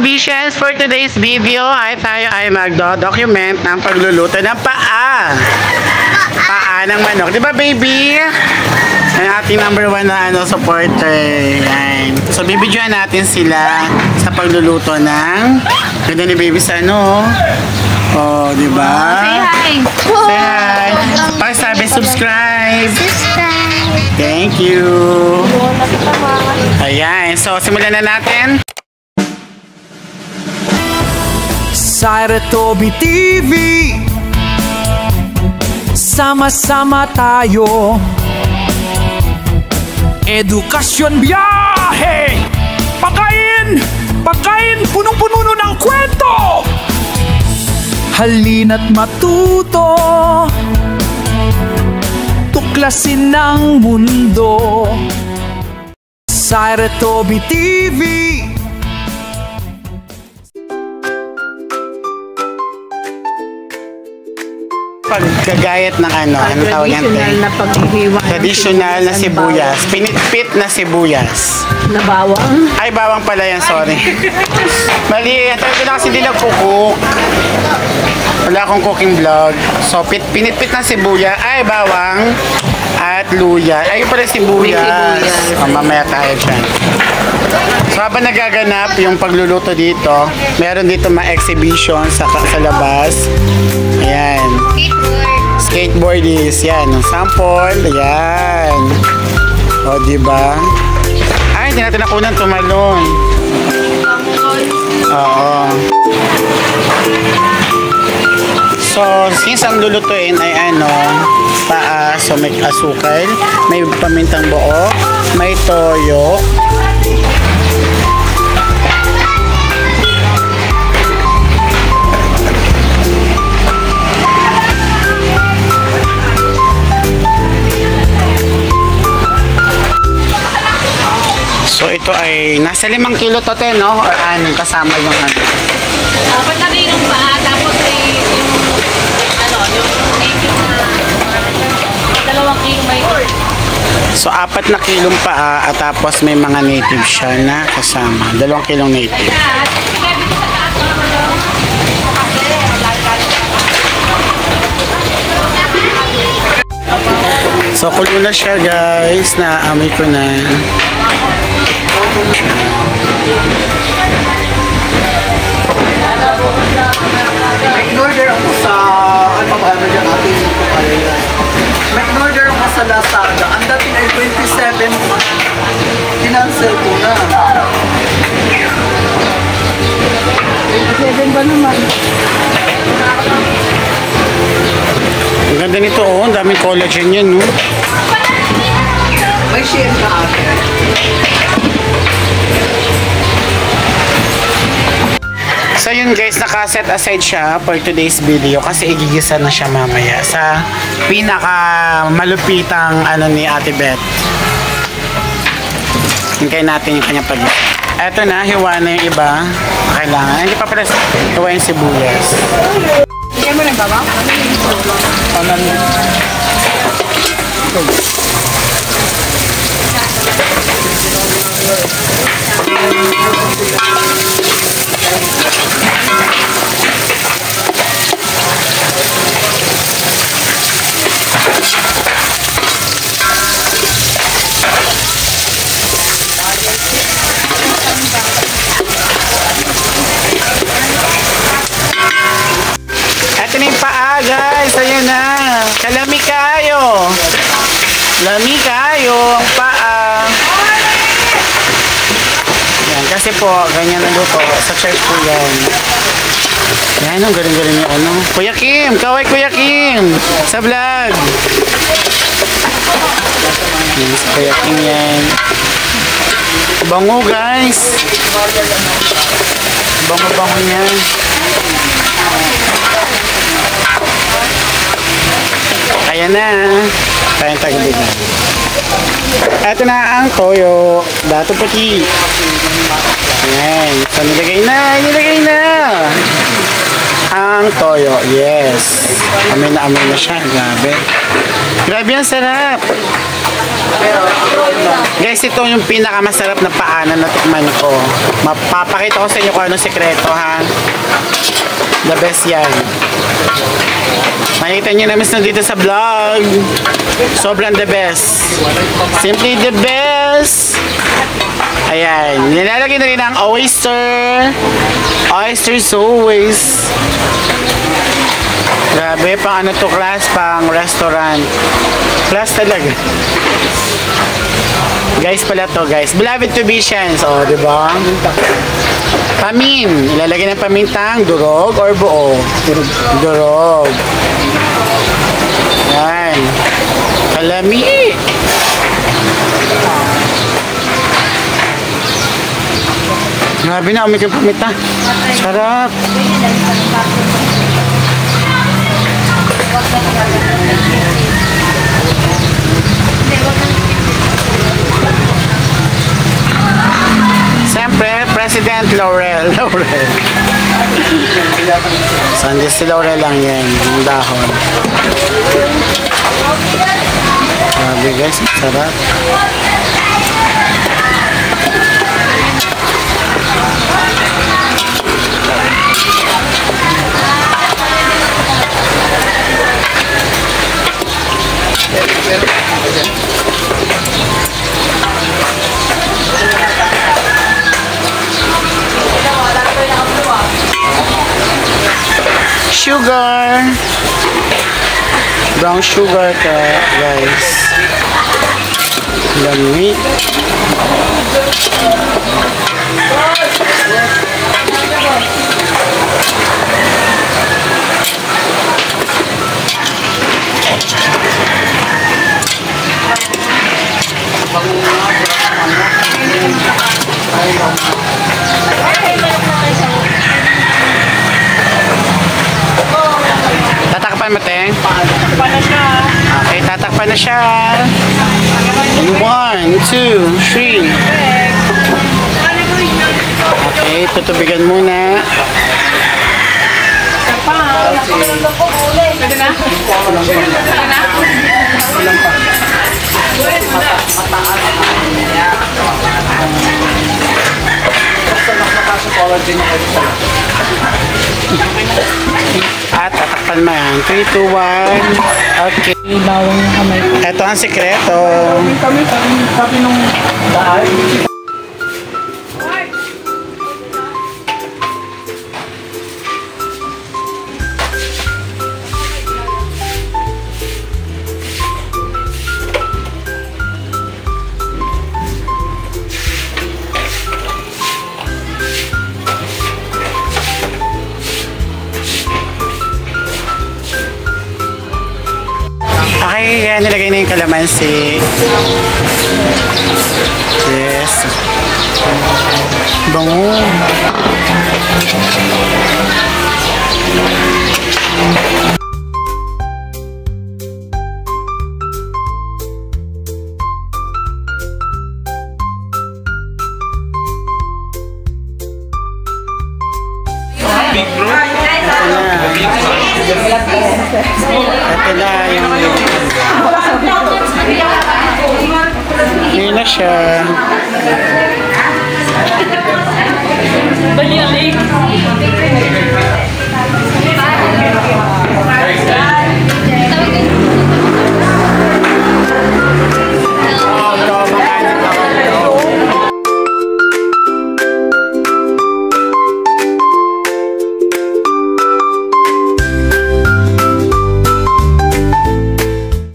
Kabishans, for today's video ay tayo ay magdo-document ng pagluluto ng paa. Paa ng manok. Di ba, baby? Ang ating number 1 na supporter. Yan. So, bibidyoan natin sila sa pagluluto ng ganda ni baby sa Oh, di ba? Say hi. Say hi. Pakisabi, subscribe. Thank you. Ayan. So, simulan na natin. Syra Toby TV, sama-sama tayo. Edukasyon, biyahe, pagkain, punong-puno ng kwento. Halina't matuto, tuklasin ng mundo. Syra Toby TV. Paggagayat ng anong tawag yan? Traditional na paghihiwa. Traditional na sibuyas. Pinitpit na sibuyas. Na bawang. Ay, bawang pala yan, sorry. Mali, talaga na kasi hindi nagkukuk. Wala akong cooking vlog. So, pinitpit na sibuyas. Ay, bawang. At luya. Ay, pala sibuyas. O, mamaya tayo dyan. So, habang nagaganap yung pagluluto dito, meron dito ma-exhibition sa labas. Ayan. Skateboard is, yan. Sample. Ayan. O, diba? Ay, hindi natin nakunan tumalon. Oo. So, since ang lulutuin ay paa, so may asukal, may pamintang buo, may toyo, so ito ay nasa 5 kilo to, no? Or anong kasama yung Dapat na rin yung paa, tapos yung 2 kilo may So 4 na kilong paa at tapos may mga native siya na kasama. 2 kilong native. So kulo na siya, guys. Naamoy ko na. Mag-order ako sa Mag-order ako sa Lazada. Ang dating ay 27. Kinancel ko na. 27 ba naman? Ang ganda nito, oh. Ang daming collagen yan, no? May share ka ate. So yun, guys, naka-set aside siya for today's video kasi igigisa na siya mamaya sa pinaka malupitang ni Ate Beth. Hintayin natin yung kanyang pag-isa. Eto na, hiwa na yung iba. Kailangan. Hindi pa pala hiwa yung sibuyas. Bigyan mo ng bawang? Ito na yung paa, guys. Ayun na. Kalami kayo. Lami kayo ang paa. Yan, kasi po, ganyan na luto. Sa church po yan. Yan, ang galing-galing yung Kuya Kim! Kaway Kuya Kim! Sa vlog! Yan, sa Kuya Kim yan. Bango, guys! Bango-bango niya. Ayan na. Tayong tagligan. Ito na ang toyo. Dato puti. Ayan. So, nilagay na. Ang ng toyo. Yes. Amoy na siya. Grabe. Grabe ang sarap. Guys, ito yung pinakamasarap na paanan na tikman ko. Mapapakita ko sa inyo kung anong sekreto, ha? The best yan. Makikita nyo namin dito sa vlog. Sobrang the best. Simply the best. Ayan. Nilalagay na rin ang oyster. Oysters always. Grabe, pang ano to class, pang restaurant. Class talaga. Guys pala to, guys. Beloved to be Shans. O, diba? Pamin. Ilalagay ng pamintang durog or buo? Durog. Yan. Kalami. Grabe na, umikip pamita. Sarap. Siyempre, President Laurel. Sandi si Laurel lang yan, yung dahon. Grabe guys, sarap. Sugar, brown sugar ka guys. Lamig. Tatakpan mo, Teng? Tatakpan na siya. Okay, tatakpan na siya. 1, 2, 3. Okay, tutubigan muna. Pwede na? At tatakpan mo yan. 3, 2, 1. Okay. Bawang kamay. Ito ang sekreto. Sabi nung daan. Okay, yan. Nilagay na yung kalamansi. Yes. Bango. Ito na yung yun na siya. Bali-alik.